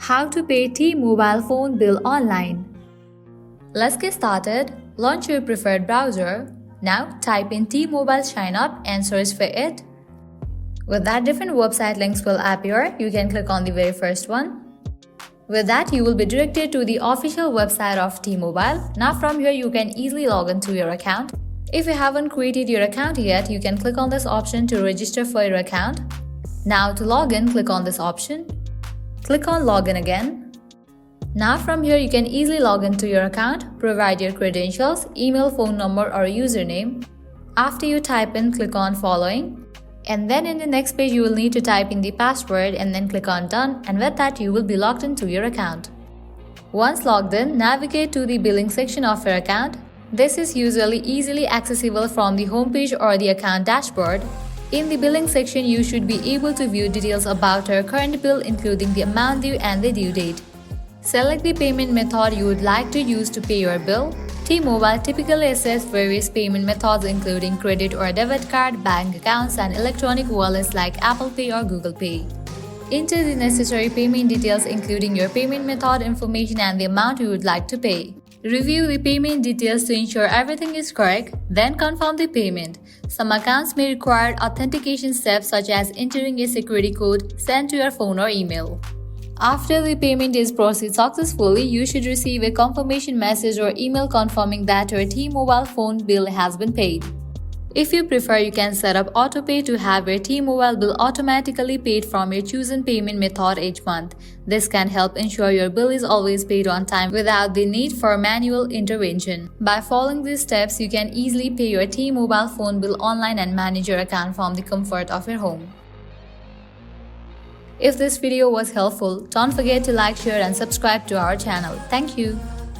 How to pay T-Mobile phone bill online. Let's get started. Launch your preferred browser. Now type in T-Mobile sign up and search for it. With that, different website links will appear. You can click on the very first one. With that, you will be directed to the official website of T-Mobile. Now from here, you can easily log into your account. If you haven't created your account yet, you can click on this option to register for your account. Now to log in, click on this option. Click on login again. Now from here, you can easily log into your account. Provide your credentials, email, phone number or username. After you type in, click on following. And then in the next page, you will need to type in the password and then click on done, and with that you will be logged into your account. Once logged in, navigate to the billing section of your account. This is usually easily accessible from the homepage or the account dashboard. In the billing section, you should be able to view details about your current bill, including the amount due and the due date. Select the payment method you would like to use to pay your bill. T-Mobile typically accepts various payment methods including credit or debit card, bank accounts, and electronic wallets like Apple Pay or Google Pay. Enter the necessary payment details including your payment method information and the amount you would like to pay. Review the payment details to ensure everything is correct, then confirm the payment. Some accounts may require authentication steps such as entering a security code sent to your phone or email. After the payment is processed successfully, you should receive a confirmation message or email confirming that your T-Mobile phone bill has been paid. If you prefer, you can set up autopay to have your T-Mobile bill automatically paid from your chosen payment method each month. This can help ensure your bill is always paid on time without the need for manual intervention. By following these steps, you can easily pay your T-Mobile phone bill online and manage your account from the comfort of your home. If this video was helpful, don't forget to like, share and subscribe to our channel. Thank you.